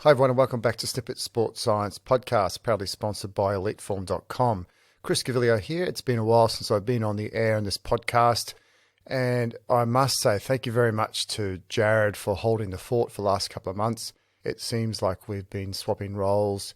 Hi everyone and welcome back to Snippit Sports Science Podcast, proudly sponsored by eliteform.com. Chris Gavilio here. It's been a while since I've been on the air in this podcast, and I must say thank you very much to Jared for holding the fort for the last couple of months. It seems like we've been swapping roles.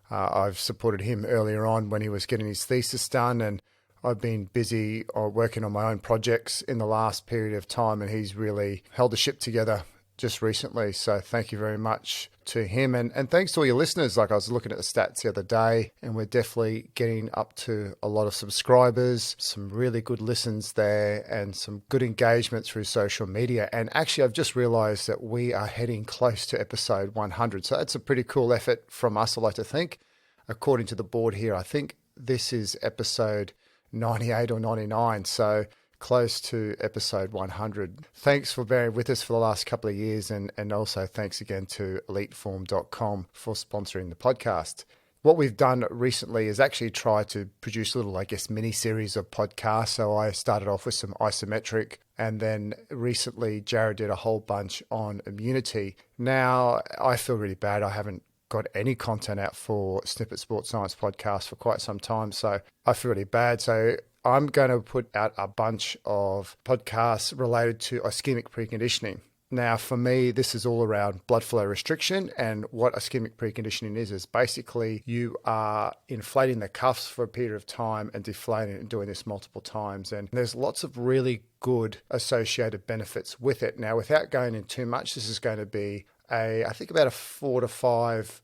I've supported him earlier on when he was getting his thesis done, and I've been busy working on my own projects in the last period of time, and he's really held the ship together just recently. So thank you very much to him. And thanks to all your listeners. Like, I was looking at the stats the other day, and we're definitely getting up to a lot of subscribers, some really good listens there, and some good engagement through social media. And actually, I've just realized that we are heading close to episode 100. So that's a pretty cool effort from us, I like to think. According to the board here, I think this is episode 98 or 99. So close to episode 100. Thanks for bearing with us for the last couple of years, and also thanks again to eliteform.com for sponsoring the podcast. What we've done recently is actually try to produce a little, mini series of podcasts. So I started off with some isometric, and then recently Jared did a whole bunch on immunity. Now, I feel really bad. I haven't got any content out for Snippet Sports Science Podcast for quite some time, so I feel really bad. So I'm going to put out a bunch of podcasts related to ischemic preconditioning. Now, for me, this is all around blood flow restriction, and what ischemic preconditioning is basically you are inflating the cuffs for a period of time and deflating it, and doing this multiple times. And there's lots of really good associated benefits with it. Now, without going in too much, this is going to be I think about a 4 to 5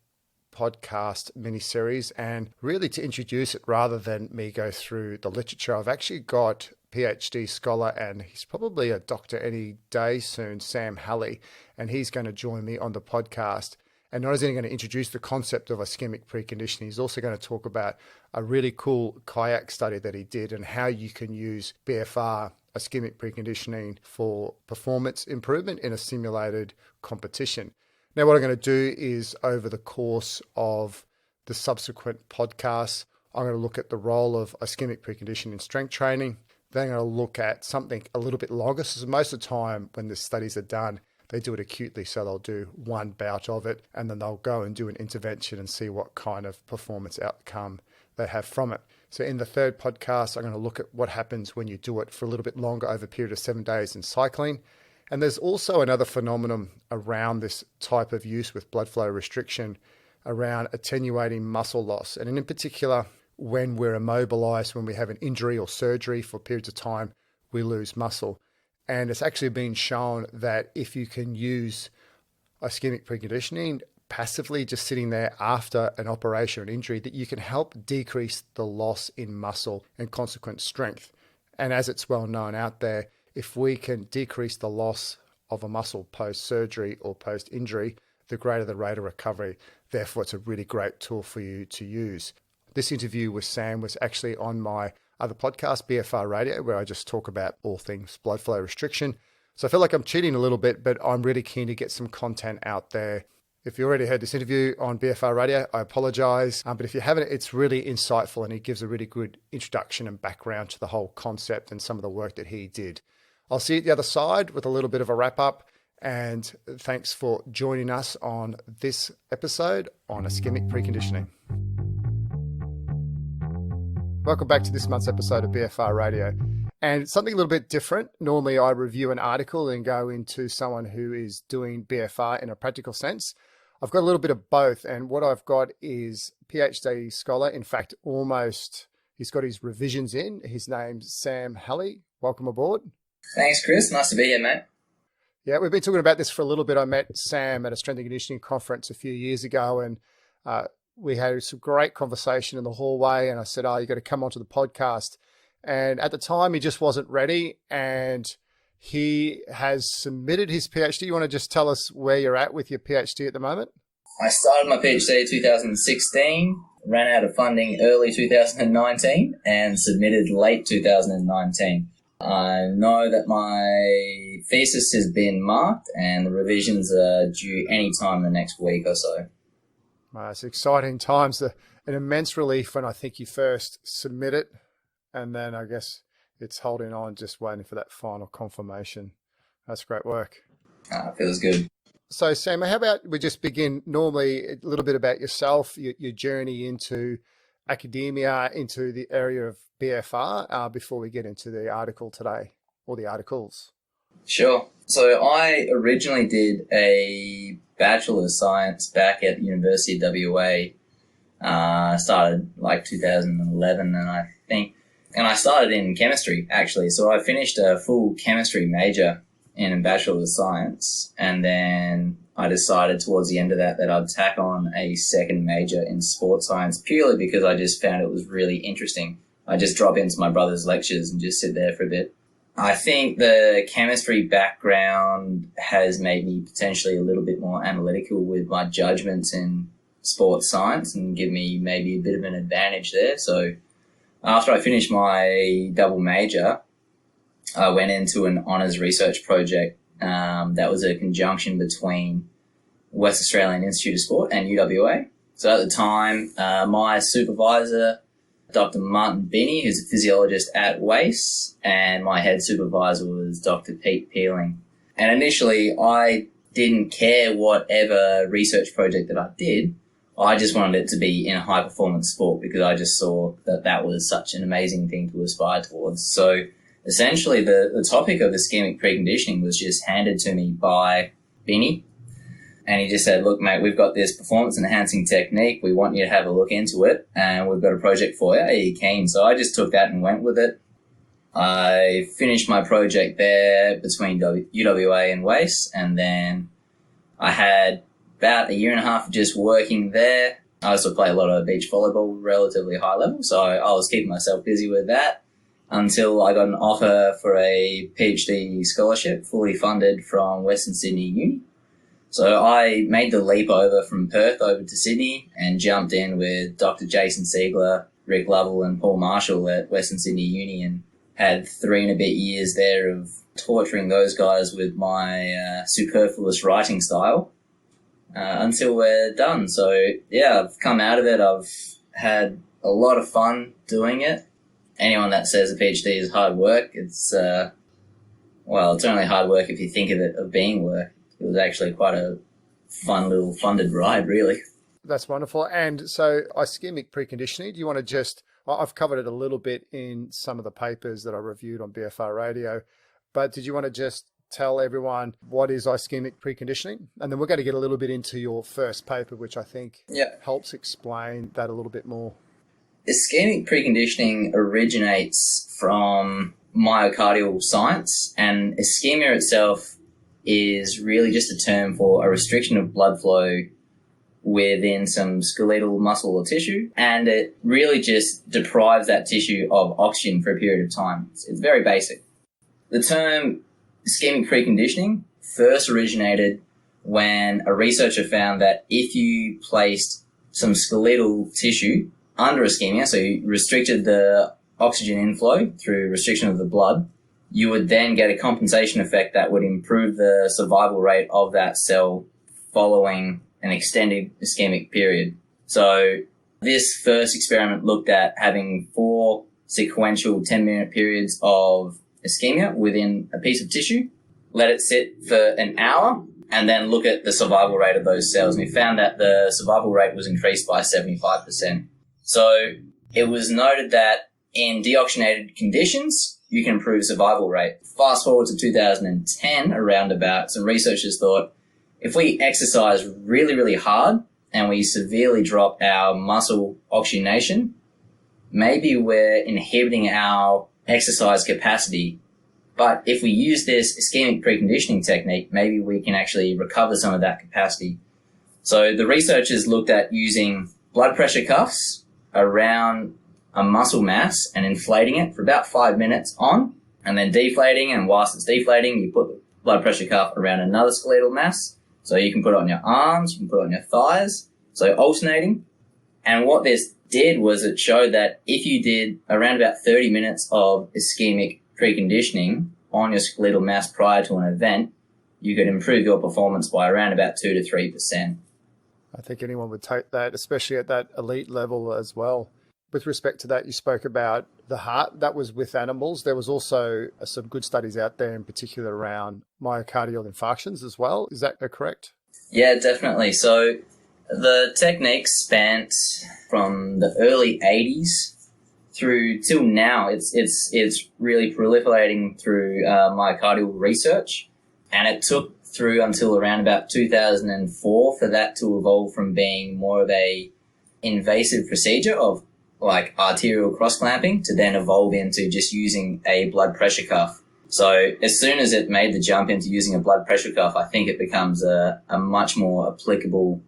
podcast mini-series, and really to introduce it rather than me go through the literature, I've actually got PhD scholar, and he's probably a doctor any day soon, Sam Halley, and he's going to join me on the podcast. And not only going to introduce the concept of ischemic preconditioning, he's also going to talk about a really cool kayak study that he did and how you can use BFR, ischemic preconditioning, for performance improvement in a simulated competition. Now, what I'm going to do is, over the course of the subsequent podcasts, I'm going to look at the role of ischemic preconditioning in strength training. Then I'm going to look at something a little bit longer. So most of the time when the studies are done, they do it acutely. So they'll do one bout of it, and then they'll go and do an intervention and see what kind of performance outcome they have from it. So in the third podcast, I'm going to look at what happens when you do it for a little bit longer over a period of 7 days in cycling. And there's also another phenomenon around this type of use with blood flow restriction around attenuating muscle loss. And in particular, when we're immobilized, when we have an injury or surgery for periods of time, we lose muscle. And it's actually been shown that if you can use ischemic preconditioning passively, just sitting there after an operation or an injury, that you can help decrease the loss in muscle and consequent strength. And as it's well known out there, if we can decrease the loss of a muscle post-surgery or post-injury, the greater the rate of recovery. Therefore, it's a really great tool for you to use. This interview with Sam was actually on my other podcast, BFR Radio, where I just talk about all things blood flow restriction. So I feel like I'm cheating a little bit, but I'm really keen to get some content out there. If you already heard this interview on BFR Radio, I apologize. But if you haven't, it's really insightful, and he gives a really good introduction and background to the whole concept and some of the work that he did. I'll see you at the other side with a little bit of a wrap up, and thanks for joining us on this episode on ischemic preconditioning. Welcome back to this month's episode of BFR Radio. And something a little bit different. Normally I review an article and go into someone who is doing BFR in a practical sense. I've got a little bit of both, and what I've got is PhD scholar, in fact, he's got his revisions in. His name's Sam Halley. Welcome aboard. Thanks, Chris. Nice to be here, mate. Yeah, we've been talking about this for a little bit. I met Sam at a strength and conditioning conference a few years ago, and we had some great conversation in the hallway, and I said, you got to come onto the podcast. And at the time, he just wasn't ready, and he has submitted his PhD. You want to just tell us where you're at with your PhD at the moment? I started my PhD in 2016, ran out of funding early 2019, and submitted late 2019. I know that my thesis has been marked, and the revisions are due any time in the next week or so. It's exciting times. An immense relief when I think you first submit it, and then I guess it's holding on, just waiting for that final confirmation. That's great work. Feels good. So, Sam, how about we just begin normally a little bit about yourself, your journey into academia, into the area of BFR, before we get into the article today, or the articles. Sure. So I originally did a Bachelor of Science back at the University of WA. Started like 2011, and I started in chemistry, actually. So I finished a full chemistry major in a Bachelor of Science, and then I decided towards the end of that I'd tack on a second major in sports science, purely because I just found it was really interesting. I just drop into my brother's lectures and just sit there for a bit. I think the chemistry background has made me potentially a little bit more analytical with my judgments in sports science and give me maybe a bit of an advantage there. So after I finished my double major, I went into an honours research project that was a conjunction between West Australian Institute of Sport and UWA. So at the time, my supervisor, Dr. Martin Binney, who's a physiologist at WACE, and my head supervisor was Dr. Pete Peeling. And initially, I didn't care whatever research project that I did. I just wanted it to be in a high-performance sport because I just saw that was such an amazing thing to aspire towards. So essentially, the topic of ischemic preconditioning was just handed to me by Binney. And he just said, look, mate, we've got this performance-enhancing technique. We want you to have a look into it, and we've got a project for you. Are you keen? So I just took that and went with it. I finished my project there between UWA and WACE, and then I had about a year and a half just working there. I also play a lot of beach volleyball, relatively high level, so I was keeping myself busy with that until I got an offer for a PhD scholarship, fully funded from Western Sydney Uni. So I made the leap over from Perth over to Sydney and jumped in with Dr. Jason Siegler, Rick Lovell and Paul Marshall at Western Sydney Uni, and had 3 and a bit years there of torturing those guys with my superfluous writing style until we're done. So yeah, I've come out of it. I've had a lot of fun doing it. Anyone that says a PhD is hard work, it's only hard work if you think of it of being work. It was actually quite a fun little funded ride, really. That's wonderful. And so ischemic preconditioning, do you want to just, I've covered it a little bit in some of the papers that I reviewed on BFR Radio, but did you want to just tell everyone what is ischemic preconditioning? And then we're going to get a little bit into your first paper, which I think helps explain that a little bit more. Ischemic preconditioning originates from myocardial science, and ischemia itself is really just a term for a restriction of blood flow within some skeletal muscle or tissue, and it really just deprives that tissue of oxygen for a period of time. It's very basic. The term ischemic preconditioning first originated when a researcher found that if you placed some skeletal tissue under ischemia, so you restricted the oxygen inflow through restriction of the blood, you would then get a compensation effect that would improve the survival rate of that cell following an extended ischemic period. So this first experiment looked at having 4 sequential 10-minute periods of ischemia within a piece of tissue, let it sit for an hour, and then look at the survival rate of those cells. And we found that the survival rate was increased by 75%. So it was noted that in deoxygenated conditions, you can improve survival rate. Fast forward to 2010, around about, some researchers thought, if we exercise really, really hard and we severely drop our muscle oxygenation, maybe we're inhibiting our exercise capacity. But if we use this ischemic preconditioning technique, maybe we can actually recover some of that capacity. So the researchers looked at using blood pressure cuffs around a muscle mass and inflating it for about 5 minutes on, and then deflating, and whilst it's deflating, you put the blood pressure cuff around another skeletal mass. So you can put it on your arms, you can put it on your thighs, so alternating. And what this did was it showed that if you did around about 30 minutes of ischemic preconditioning on your skeletal mass prior to an event, you could improve your performance by around about 2 to 3%. I think anyone would take that, especially at that elite level as well. With respect to that, you spoke about the heart. That was with animals. There was also some good studies out there, in particular around myocardial infarctions as well. Is that correct? Yeah, definitely. So the techniques spent from the early 80s through till now. It's really proliferating through myocardial research, and it took through until around about 2004 for that to evolve from being more of a invasive procedure of like arterial cross clamping to then evolve into just using a blood pressure cuff. So as soon as it made the jump into using a blood pressure cuff, I think it becomes a much more applicable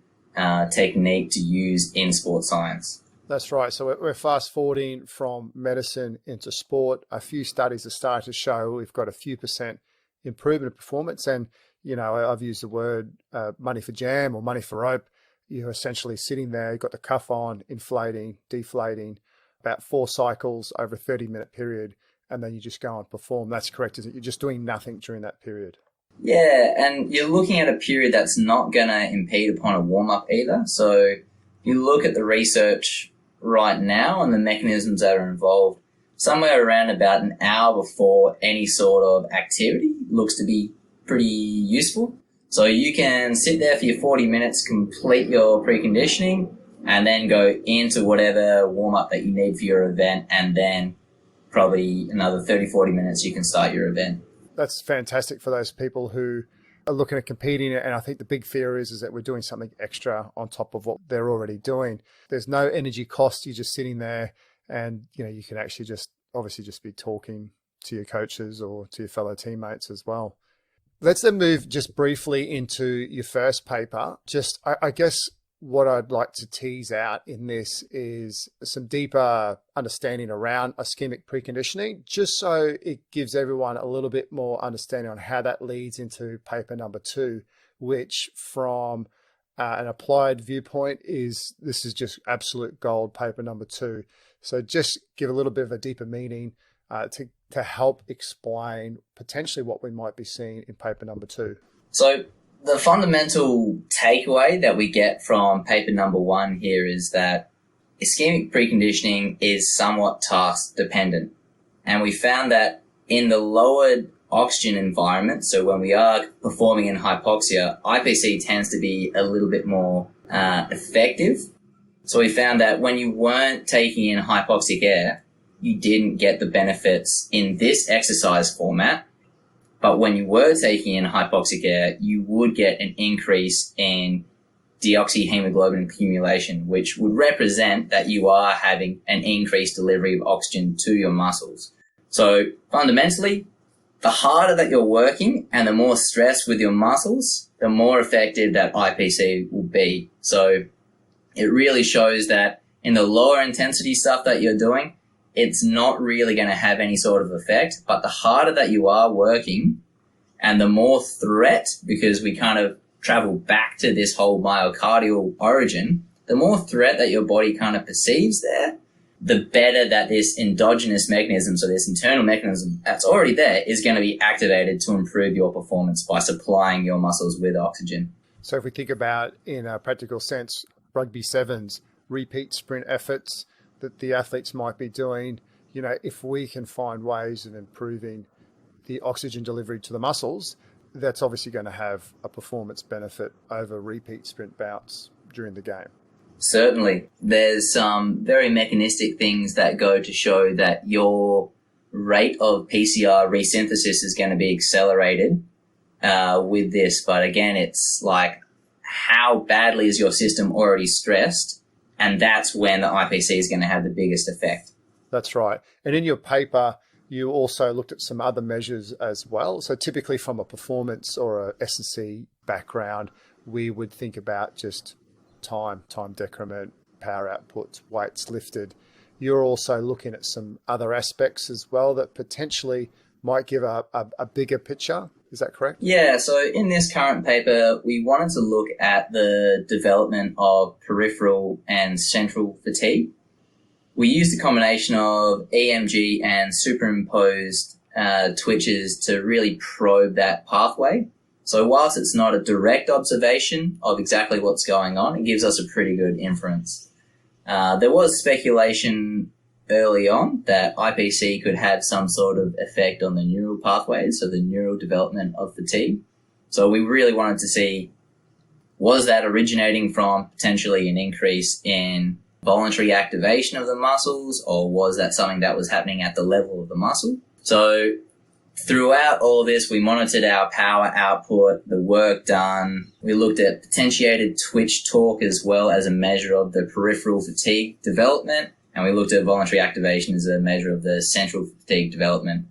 technique to use in sports science. That's right. So we're fast forwarding from medicine into sport. A few studies are starting to show we've got a few % improvement of performance. And, you know, I've used the word money for jam or money for rope. You're essentially sitting there, you've got the cuff on, inflating, deflating, about 4 cycles over a 30-minute period, and then you just go and perform. That's correct, isn't it? You're just doing nothing during that period. Yeah, and you're looking at a period that's not going to impede upon a warm-up either. So you look at the research right now and the mechanisms that are involved, somewhere around about an hour before any sort of activity looks to be pretty useful. So you can sit there for your 40 minutes, complete your preconditioning, and then go into whatever warm-up that you need for your event, and then probably another 30, 40 minutes you can start your event. That's fantastic for those people who are looking at competing. And I think the big fear is that we're doing something extra on top of what they're already doing. There's no energy cost. You're just sitting there and, you know, you can actually just obviously just be talking to your coaches or to your fellow teammates as well. Let's then move just briefly into your first paper. Just, I guess what I'd like to tease out in this is some deeper understanding around ischemic preconditioning, just so it gives everyone a little bit more understanding on how that leads into paper number 2, which from an applied viewpoint this is just absolute gold, paper number 2. So just give a little bit of a deeper meaning to help explain potentially what we might be seeing in paper number 2. So the fundamental takeaway that we get from paper number 1 here is that ischemic preconditioning is somewhat task dependent. And we found that in the lowered oxygen environment, so when we are performing in hypoxia, IPC tends to be a little bit more effective. So we found that when you weren't taking in hypoxic air, you didn't get the benefits in this exercise format. But when you were taking in hypoxic air, you would get an increase in deoxyhemoglobin accumulation, which would represent that you are having an increased delivery of oxygen to your muscles. So fundamentally, the harder that you're working and the more stress with your muscles, the more effective that IPC will be. So it really shows that in the lower intensity stuff that you're doing, it's not really going to have any sort of effect. But the harder that you are working and the more threat, because we kind of travel back to this whole myocardial origin, the more threat that your body kind of perceives there, the better that this endogenous mechanism, so this internal mechanism that's already there, is going to be activated to improve your performance by supplying your muscles with oxygen. So if we think about in a practical sense, rugby sevens, repeat sprint efforts that the athletes might be doing, you know, if we can find ways of improving the oxygen delivery to the muscles, that's obviously going to have a performance benefit over repeat sprint bouts during the game. Certainly. There's some very mechanistic things that go to show that your rate of PCR resynthesis is going to be accelerated with this. But again, it's like, how badly is your system already stressed? And that's when the IPC is going to have the biggest effect. That's right. And in your paper, you also looked at some other measures as well. So typically from a performance or a S&C background, we would think about just time decrement, power output, weights lifted. You're also looking at some other aspects as well that potentially might give a bigger picture. Is that correct? Yeah, so in this current paper, we wanted to look at the development of peripheral and central fatigue. We used a combination of EMG and superimposed twitches to really probe that pathway. So whilst it's not a direct observation of exactly what's going on, it gives us a pretty good inference. There was speculation early on that IPC could have some sort of effect on the neural pathways, so the neural development of fatigue. So we really wanted to see Was that originating from potentially an increase in voluntary activation of the muscles, or was that something that was happening at the level of the muscle? So throughout all this, we monitored our power output, the work done. We looked at potentiated twitch torque as well as a measure of the peripheral fatigue development. And we looked at voluntary activation as a measure of the central fatigue development,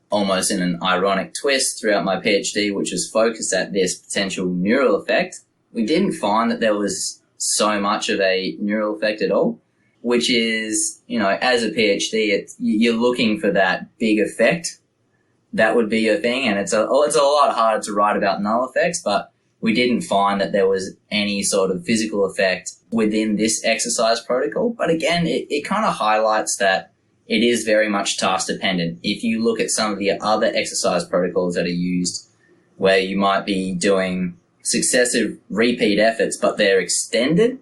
almost in an ironic twist throughout my PhD, which was focused at this potential neural effect. We didn't find that there was so much of a neural effect at all, which is, as a PhD, you're looking for that big effect. That would be your thing. And it's a lot harder to write about null effects, but we didn't find that there was any sort of physical effect within this exercise protocol. But again, it kind of highlights that it is very much task dependent. If you look at some of the other exercise protocols that are used, where you might be doing successive repeat efforts, but they're extended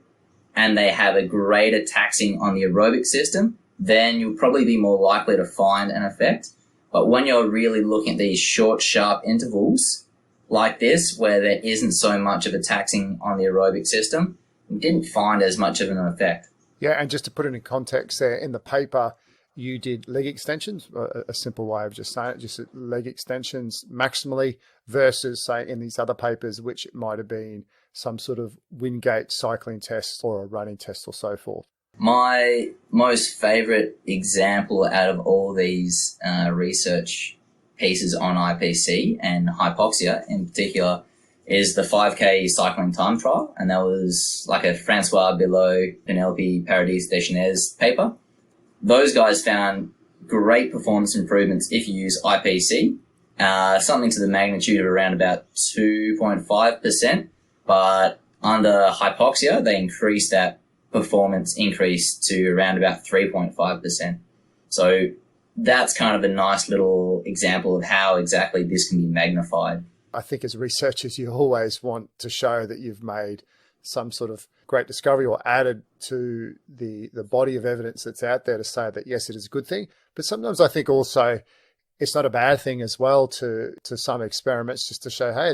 and they have a greater taxing on the aerobic system, then you'll probably be more likely to find an effect. But when you're really looking at these short, sharp intervals like this, where there isn't so much of a taxing on the aerobic system, we didn't find as much of an effect. Yeah, and just to put it in context there, in the paper, you did leg extensions, a simple way of just saying it, just leg extensions maximally versus, say, in these other papers, which it might have been some sort of Wingate cycling test or a running test or so forth. My most favorite example out of all these research pieces on IPC and hypoxia in particular is the 5K cycling time trial. And that was like a Francois Bilot, Penelope Paradis-Deschenez paper. Those guys found great performance improvements if you use IPC, something to the magnitude of around about 2.5%. But under hypoxia, they increased that performance increase to around about 3.5%. So that's kind of a nice little example of how exactly this can be magnified. I think as researchers, you always want to show that you've made some sort of great discovery or added to the body of evidence that's out there to say that, yes, it is a good thing. But sometimes I think also it's not a bad thing as well to some experiments just to show, hey,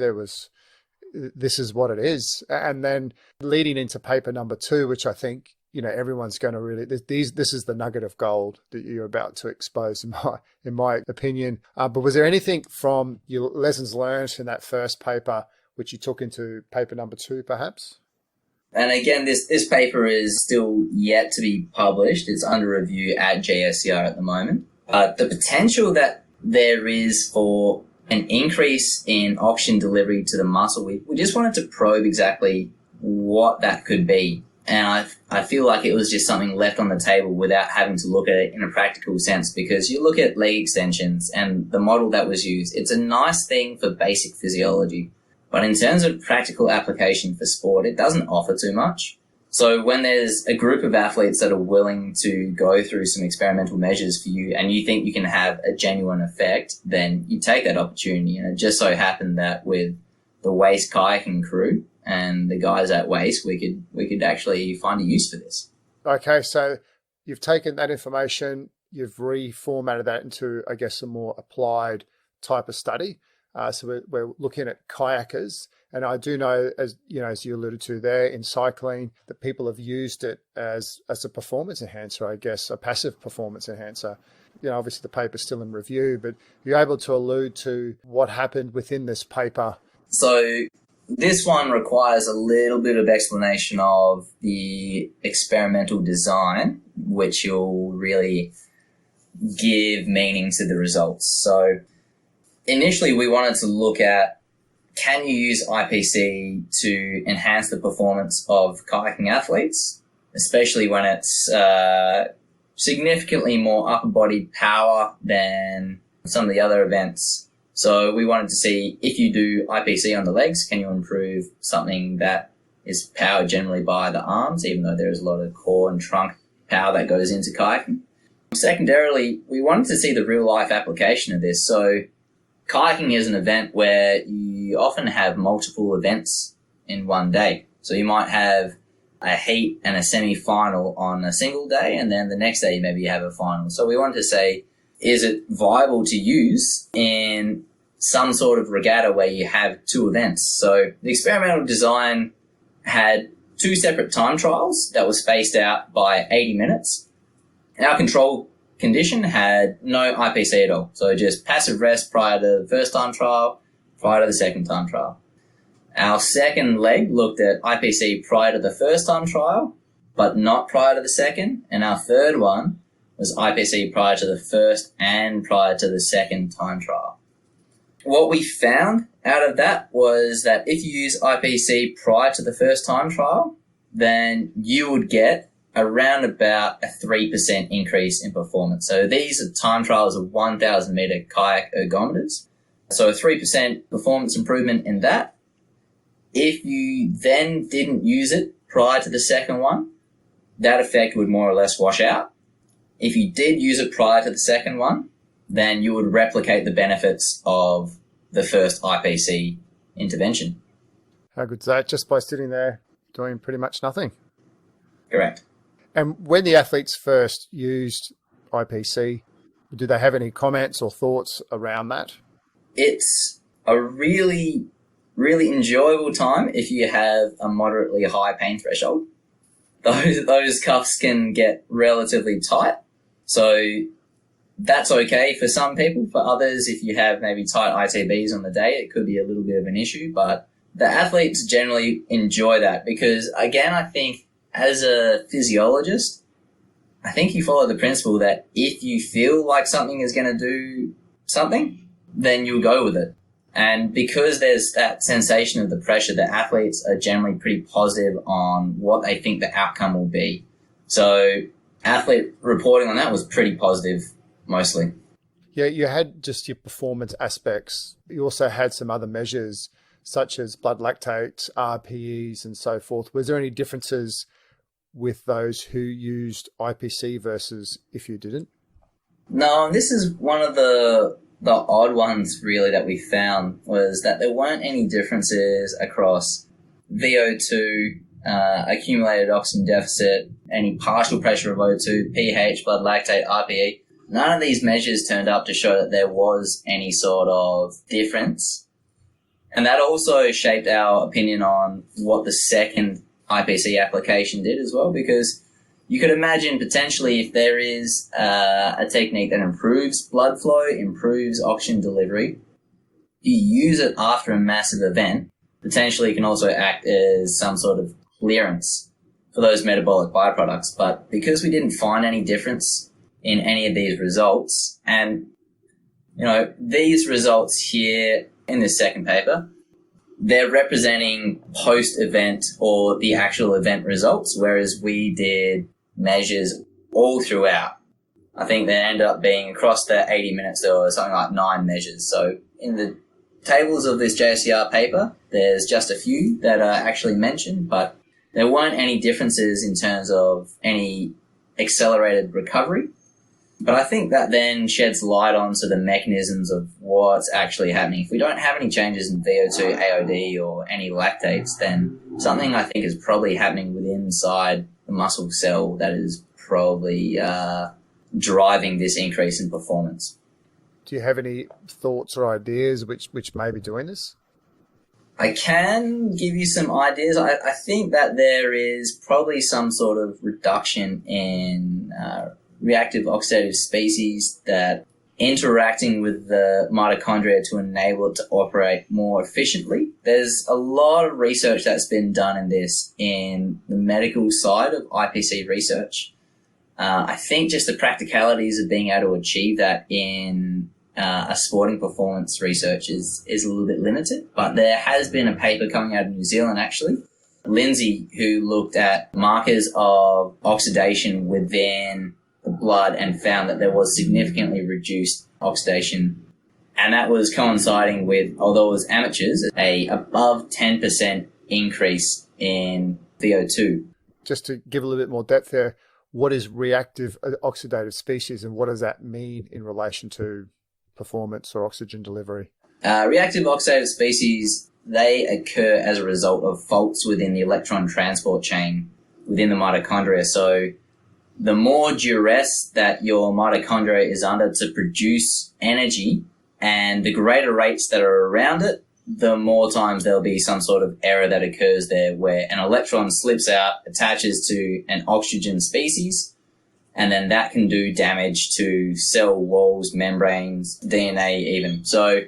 this is what it is. And then leading into paper number 2, which I think, everyone's going to really, this is the nugget of gold that you're about to expose in my opinion. But was there anything from your lessons learned in that first paper, which you took into paper number 2, perhaps? And again, this paper is still yet to be published. It's under review at JSCR at the moment. The potential that there is for an increase in oxygen delivery to the muscle, we just wanted to probe exactly what that could be. And I feel like it was just something left on the table without having to look at it in a practical sense, because you look at leg extensions and the model that was used, it's a nice thing for basic physiology. But in terms of practical application for sport, it doesn't offer too much. So when there's a group of athletes that are willing to go through some experimental measures for you and you think you can have a genuine effect, then you take that opportunity. And it just so happened that with the Waste kayaking crew and the guys at Waste, we could actually find a use for this. Okay, so you've taken that information, you've reformatted that into, I guess, a more applied type of study. So we're looking at kayakers, and I do know, as you alluded to there, in cycling, that people have used it as a performance enhancer, I guess, a passive performance enhancer. Obviously the paper's still in review, but you're able to allude to what happened within this paper. So this one requires a little bit of explanation of the experimental design, which will really give meaning to the results. So initially, we wanted to look at, can you use IPC to enhance the performance of kayaking athletes, especially when it's significantly more upper body power than some of the other events. So we wanted to see, if you do IPC on the legs, can you improve something that is powered generally by the arms, even though there's a lot of core and trunk power that goes into kayaking. Secondarily, we wanted to see the real life application of this. So kayaking is an event where you often have multiple events in one day. So you might have a heat and a semi-final on a single day, and then the next day maybe you have a final. So we wanted to say, is it viable to use in some sort of regatta where you have 2 events? So the experimental design had 2 separate time trials that was spaced out by 80 minutes. Our control condition had no IPC at all. So just passive rest prior to the first time trial, prior to the second time trial. Our second leg looked at IPC prior to the first time trial, but not prior to the second. And our third one was IPC prior to the first and prior to the second time trial. What we found out of that was that if you use IPC prior to the first time trial, then you would get around about a 3% increase in performance. So these are time trials of 1,000 meter kayak ergometers. So a 3% performance improvement in that. If you then didn't use it prior to the second one, that effect would more or less wash out. If you did use it prior to the second one, then you would replicate the benefits of the first IPC intervention. How good's that? Just by sitting there doing pretty much nothing. Correct. And when the athletes first used IPC, did they have any comments or thoughts around that? It's a really enjoyable time if you have a moderately high pain threshold. Those cuffs can get relatively tight. So that's okay for some people. For others, if you have maybe tight ITBs on the day, it could be a little bit of an issue. But the athletes generally enjoy that because, again, I think as a physiologist, I think you follow the principle that if you feel like something is going to do something, then you'll go with it. And because there's that sensation of the pressure, the athletes are generally pretty positive on what they think the outcome will be. So athlete reporting on that was pretty positive, mostly. Yeah, you had just your performance aspects. You also had some other measures such as blood lactate, RPEs and so forth. Was there any differences with those who used IPC versus if you didn't? No, this is one of the odd ones really that we found was that there weren't any differences across VO2, accumulated oxygen deficit, any partial pressure of O2, pH, blood lactate, RPE. None of these measures turned up to show that there was any sort of difference. And that also shaped our opinion on what the second IPC application did as well, because you could imagine potentially if there is a technique that improves blood flow, improves oxygen delivery, you use it after a massive event, potentially it can also act as some sort of clearance for those metabolic byproducts. But because we didn't find any difference in any of these results, and these results here in this second paper, they're representing post-event or the actual event results, whereas we did measures all throughout. I think there ended up being across the 80 minutes, there was something like 9 measures. So in the tables of this JSCR paper, there's just a few that are actually mentioned, but there weren't any differences in terms of any accelerated recovery. But I think that then sheds light onto the mechanisms of what's actually happening. If we don't have any changes in VO2, AOD, or any lactates, then something I think is probably happening within inside the muscle cell that is probably driving this increase in performance. Do you have any thoughts or ideas which may be doing this? I can give you some ideas. I think that there is probably some sort of reduction in reactive oxidative species that interacting with the mitochondria to enable it to operate more efficiently. There's a lot of research that's been done in this in the medical side of IPC research. I think just the practicalities of being able to achieve that in a sporting performance research is a little bit limited, but there has been a paper coming out of New Zealand actually, Lindsay, who looked at markers of oxidation within the blood and found that there was significantly reduced oxidation. And that was coinciding with, although it was amateurs, a above 10% increase in VO2. Just to give a little bit more depth there, what is reactive oxidative species and what does that mean in relation to performance or oxygen delivery? Reactive oxidative species, they occur as a result of faults within the electron transport chain within the mitochondria. So the more duress that your mitochondria is under to produce energy and the greater rates that are around it, the more times there'll be some sort of error that occurs there where an electron slips out, attaches to an oxygen species, and then that can do damage to cell walls, membranes, DNA even. So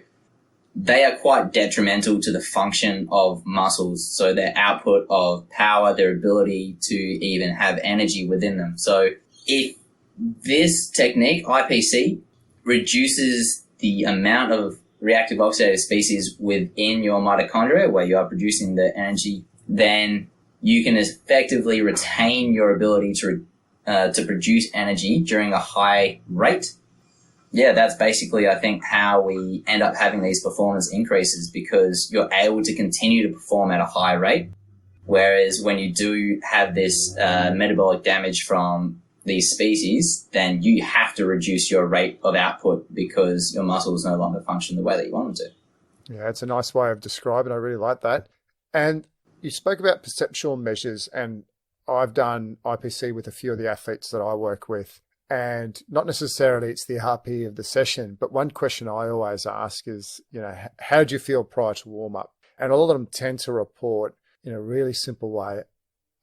they are quite detrimental to the function of muscles. So their output of power, their ability to even have energy within them. So if this technique, IPC, reduces the amount of reactive oxidative species within your mitochondria where you are producing the energy, then you can effectively retain your ability to produce energy during a high rate. Yeah, that's basically, I think, how we end up having these performance increases, because you're able to continue to perform at a high rate. Whereas when you do have this metabolic damage from these species, then you have to reduce your rate of output because your muscles no longer function the way that you want them to. Yeah, it's a nice way of describing. I really like that. And you spoke about perceptual measures, and I've done IPC with a few of the athletes that I work with, and not necessarily it's the RP of the session, but one question I always ask is, how do you feel prior to warm up? And all of them tend to report in a really simple way,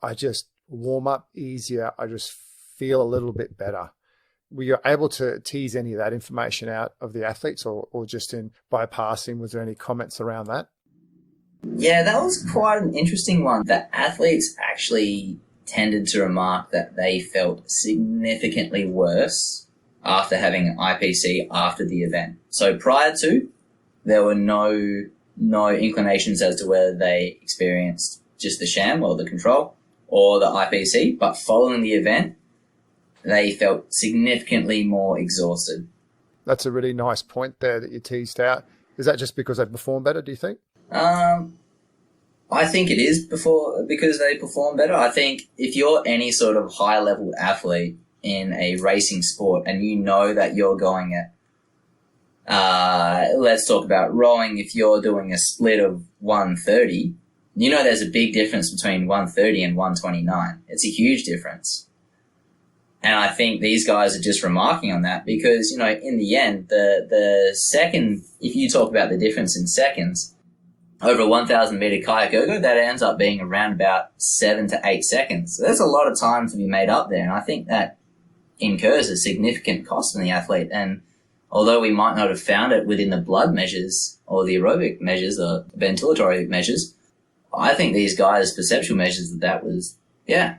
I just warm up easier. I just feel a little bit better. Were you able to tease any of that information out of the athletes, or just in bypassing? Was there any comments around that? Yeah, that was quite an interesting one. The athletes actually tended to remark that they felt significantly worse after having an IPC after the event. So prior to, there were no inclinations as to whether they experienced just the sham or the control or the IPC, but following the event, they felt significantly more exhausted. That's a really nice point there that you teased out. Is that just because they perform better, do you think? I think it is because they perform better. I think if you're any sort of high-level athlete in a racing sport and you know that you're going at, let's talk about rowing, if you're doing a split of 130, you know there's a big difference between 130 and 129. It's a huge difference. And I think these guys are just remarking on that because, in the end, the second, if you talk about the difference in seconds, over a 1,000 meter kayak ergo, that ends up being around about 7 to 8 seconds. So there's a lot of time to be made up there. And I think that incurs a significant cost on the athlete. And although we might not have found it within the blood measures or the aerobic measures or ventilatory measures, I think these guys' perceptual measures that was, yeah.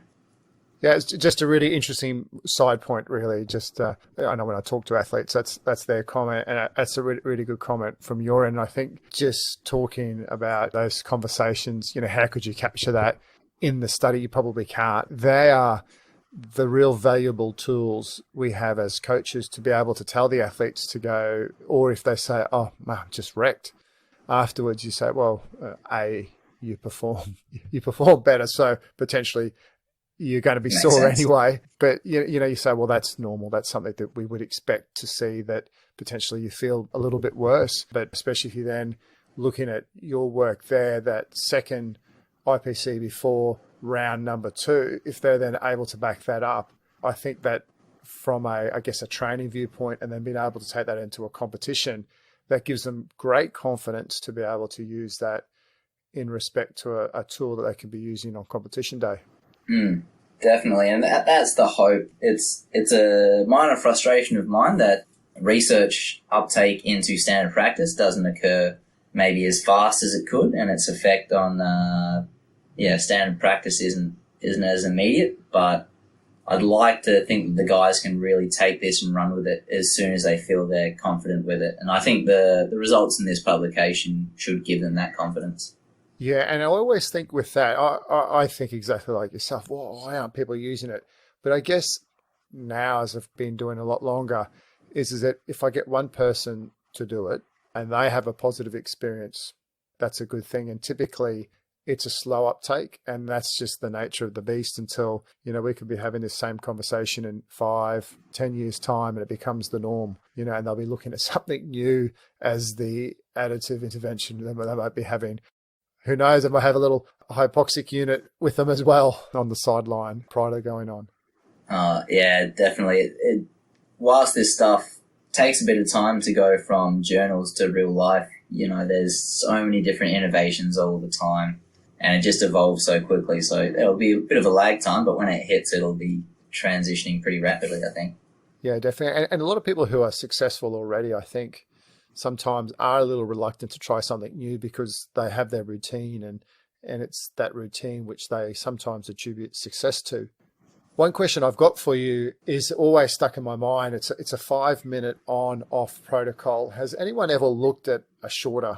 Yeah, it's just a really interesting side point, really. Just, I know when I talk to athletes, that's their comment, and that's a really, really good comment from your end. I think just talking about those conversations, how could you capture that in the study? You probably can't. They are the real valuable tools we have as coaches to be able to tell the athletes to go, or if they say, oh, man, I'm just wrecked. Afterwards, you say, well, you perform better, so potentially you're going to be sore anyway. But, you say, well, that's normal. That's something that we would expect to see, that potentially you feel a little bit worse. But especially if you're then looking at your work there, that second IPC before round number 2, if they're then able to back that up, I think that from a training viewpoint, and then being able to take that into a competition, that gives them great confidence to be able to use that in respect to a tool that they can be using on competition day. Definitely, and that's the hope. It's a minor frustration of mine that research uptake into standard practice doesn't occur maybe as fast as it could, and its effect on standard practice isn't as immediate. But I'd like to think that the guys can really take this and run with it as soon as they feel they're confident with it, and I think the results in this publication should give them that confidence. Yeah, and I always think with that, I think exactly like yourself, well, why aren't people using it? But I guess now, as I've been doing a lot longer, is that if I get one person to do it and they have a positive experience, that's a good thing. And typically it's a slow uptake, and that's just the nature of the beast until, we could be having this same conversation in 5-10 years time and it becomes the norm, and they'll be looking at something new as the additive intervention that they might be having. Who knows, they might have a little hypoxic unit with them as well on the sideline prior to going on. Yeah, definitely. Whilst this stuff takes a bit of time to go from journals to real life, there's so many different innovations all the time, and it just evolves so quickly. So there'll be a bit of a lag time, but when it hits, it'll be transitioning pretty rapidly, I think. Yeah, definitely. And a lot of people who are successful already, I think, sometimes are a little reluctant to try something new because they have their routine, and it's that routine which they sometimes attribute success to. One question I've got for you is always stuck in my mind. It's a 5-minute on-off protocol. Has anyone ever looked at a shorter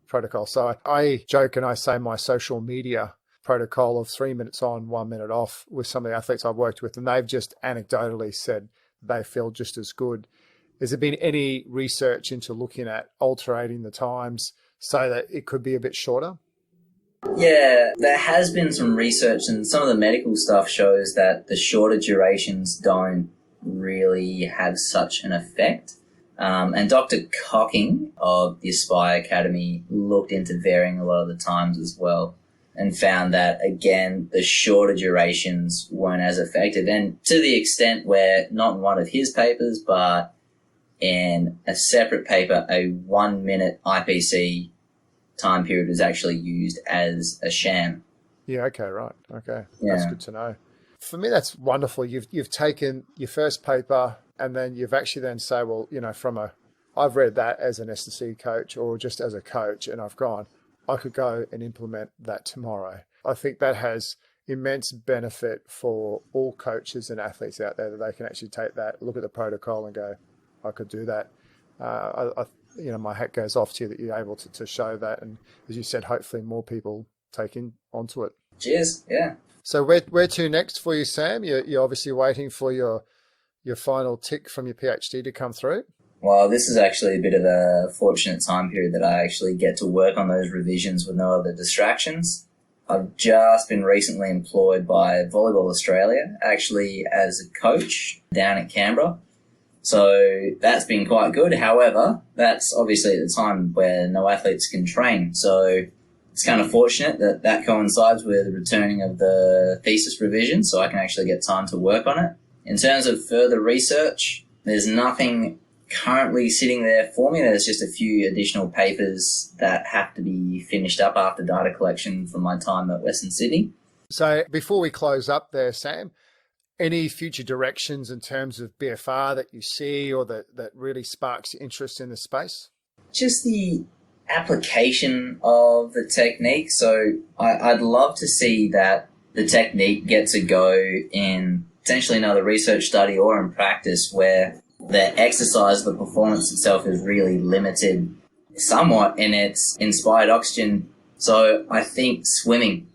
protocol? So I joke and I say my social media protocol of 3 minutes on, 1 minute off with some of the athletes I've worked with, and they've just anecdotally said they feel just as good. Has there been any research into looking at altering the times so that it could be a bit shorter? Yeah, there has been some research, and some of the medical stuff shows that the shorter durations don't really have such an effect. And Dr. Cocking of the Aspire Academy looked into varying a lot of the times as well, and found that, again, the shorter durations weren't as effective. And to the extent where, not in one of his papers, but in a separate paper, a 1 minute IPC time period was actually used as a sham. Yeah, okay, right. Okay, yeah. That's good to know. For me, that's wonderful. You've taken your first paper and then you've actually then say, well, I've read that as an S&C coach or just as a coach, and I've gone, I could go and implement that tomorrow. I think that has immense benefit for all coaches and athletes out there, that they can actually take that, look at the protocol and go, I could do that. My hat goes off to you that you're able to show that. And as you said, hopefully more people taking onto it. Cheers. Yeah. So where to next for you, Sam? You're obviously waiting for your final tick from your PhD to come through. Well, this is actually a bit of a fortunate time period that I actually get to work on those revisions with no other distractions. I've just been recently employed by Volleyball Australia, actually as a coach down at Canberra. So that's been quite good. However, that's obviously at the time where no athletes can train. So it's kind of fortunate that that coincides with the returning of the thesis revision, so I can actually get time to work on it. In terms of further research, there's nothing currently sitting there for me. There's just a few additional papers that have to be finished up after data collection from my time at Western Sydney. So before we close up there, Sam, any future directions in terms of BFR that you see or that really sparks interest in the space? Just the application of the technique. So I'd love to see that the technique gets a go in potentially another research study or in practice, where the exercise, the performance itself is really limited somewhat in its inspired oxygen. So I think swimming,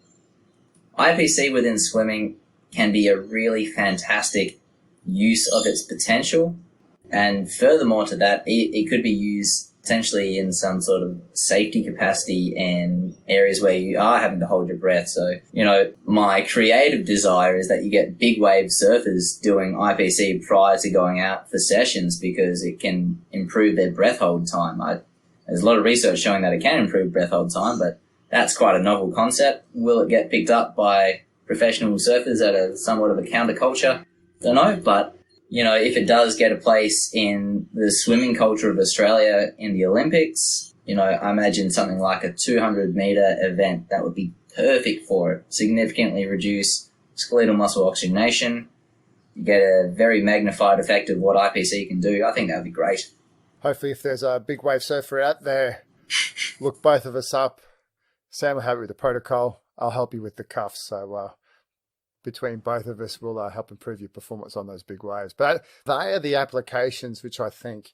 IPC within swimming can be a really fantastic use of its potential. And furthermore to that, it could be used potentially in some sort of safety capacity in areas where you are having to hold your breath. So, my creative desire is that you get big wave surfers doing IPC prior to going out for sessions, because it can improve their breath hold time. There's a lot of research showing that it can improve breath hold time, but that's quite a novel concept. Will it get picked up by professional surfers at a somewhat of a counterculture? Don't know, but if it does get a place in the swimming culture of Australia in the Olympics, I imagine something like a 200-meter event that would be perfect for it. Significantly reduce skeletal muscle oxygenation. You get a very magnified effect of what IPC can do. I think that would be great. Hopefully, if there's a big wave surfer out there, look both of us up. Sam will help you with the protocol. I'll help you with the cuffs. So between both of us, we'll help improve your performance on those big waves. But they are the applications which I think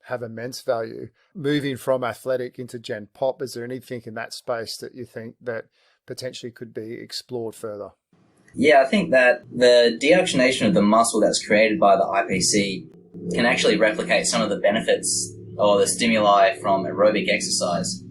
have immense value. Moving from athletic into Gen Pop, is there anything in that space that you think that potentially could be explored further? Yeah, I think that the deoxygenation of the muscle that's created by the IPC can actually replicate some of the benefits or the stimuli from aerobic exercise.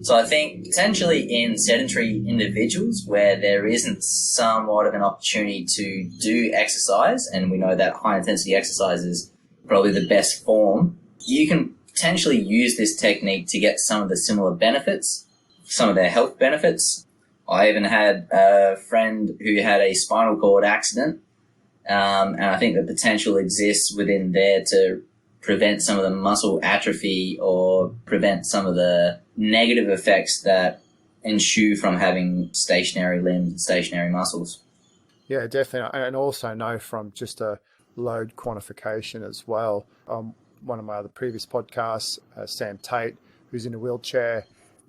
So I think potentially in sedentary individuals where there isn't somewhat of an opportunity to do exercise, and we know that high intensity exercise is probably the best form, you can potentially use this technique to get some of the similar benefits, some of their health benefits. I even had a friend who had a spinal cord accident, and I think the potential exists within there to prevent some of the muscle atrophy or prevent some of the negative effects that ensue from having stationary limbs and stationary muscles. Yeah, definitely. And also know from just a load quantification as well. One of my other previous podcasts, Sam Tate, who's in a wheelchair,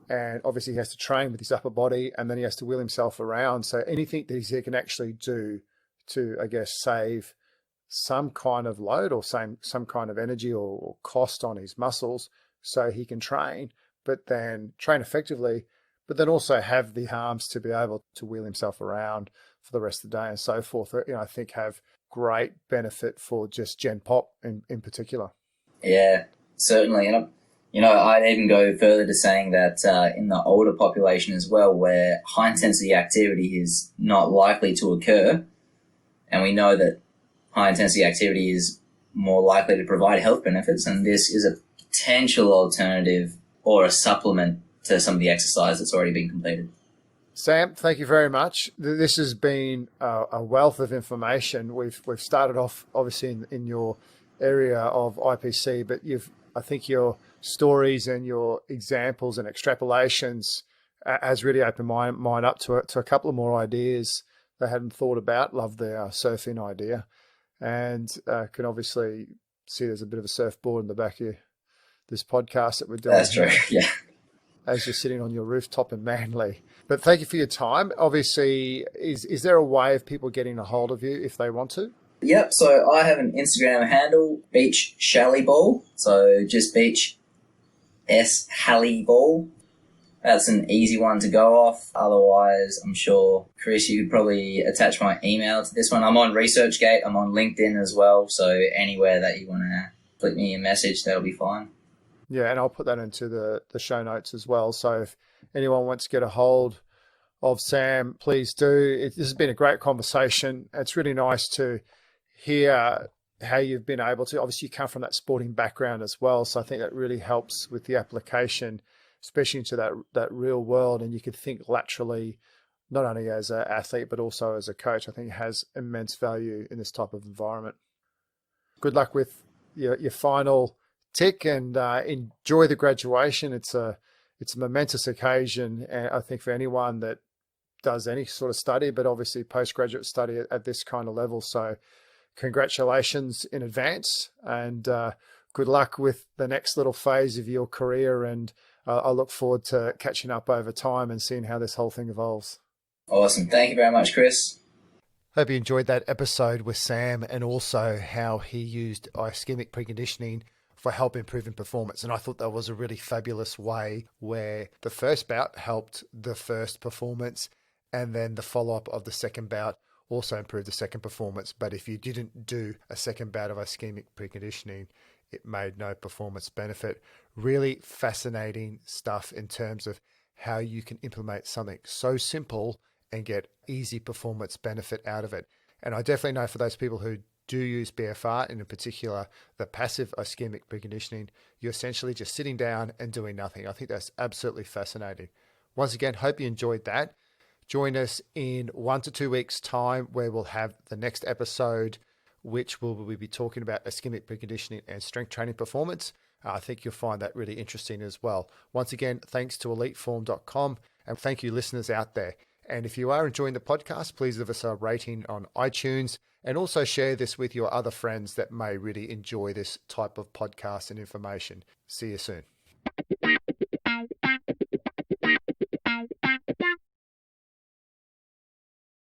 and obviously he has to train with his upper body, and then he has to wheel himself around. So anything that he can actually do to, I guess, save some kind of load or some kind of energy or cost on his muscles so he can train, but then train effectively, but then also have the arms to be able to wheel himself around for the rest of the day and so forth. I think have great benefit for just Gen Pop in particular. Yeah, certainly. And, I'd even go further to saying that in the older population as well, where high-intensity activity is not likely to occur, and we know that high-intensity activity is more likely to provide health benefits, and this is a potential alternative or a supplement to some of the exercise that's already been completed. Sam, thank you very much. This has been a wealth of information. We've started off obviously in your area of IPC, but I think your stories and your examples and extrapolations has really opened my mind up to a couple of more ideas that I hadn't thought about. Love the surfing idea, and can obviously see there's a bit of a surfboard in the back of this podcast that we're doing. That's true, yeah. As you're sitting on your rooftop in Manly. But thank you for your time. Obviously, is there a way of people getting a hold of you if they want to? Yep, so I have an Instagram handle, Beach Shally Ball. So just Beach S Halley Ball. That's an easy one to go off. Otherwise, I'm sure, Chris, you could probably attach my email to this one. I'm on ResearchGate. I'm on LinkedIn as well. So anywhere that you want to flick me a message, that'll be fine. Yeah, and I'll put that into the show notes as well. So if anyone wants to get a hold of Sam, please do. This has been a great conversation. It's really nice to hear how you've been able to, obviously you come from that sporting background as well. So I think that really helps with the application, especially into that real world. And you could think laterally, not only as an athlete, but also as a coach. I think it has immense value in this type of environment. Good luck with your final tick, and enjoy the graduation. It's a momentous occasion, and I think for anyone that does any sort of study, but obviously postgraduate study at this kind of level. So congratulations in advance, and good luck with the next little phase of your career. And I look forward to catching up over time and seeing how this whole thing evolves. Awesome. Thank you very much, Chris. Hope you enjoyed that episode with Sam, and also how he used ischemic preconditioning for help improving performance. And I thought that was a really fabulous way where the first bout helped the first performance, and then the follow-up of the second bout also improved the second performance. But if you didn't do a second bout of ischemic preconditioning, it made no performance benefit. Really fascinating stuff in terms of how you can implement something so simple and get easy performance benefit out of it. And I definitely know for those people who do use BFR, and in particular the passive ischemic preconditioning, you're essentially just sitting down and doing nothing. I think that's absolutely fascinating. Once again, hope you enjoyed that. Join us in 1 to 2 weeks' time, where we'll have the next episode, which we'll be talking about ischemic preconditioning and strength training performance. I think you'll find that really interesting as well. Once again, thanks to eliteform.com, and thank you listeners out there. And if you are enjoying the podcast, please give us a rating on iTunes, and also share this with your other friends that may really enjoy this type of podcast and information. See you soon.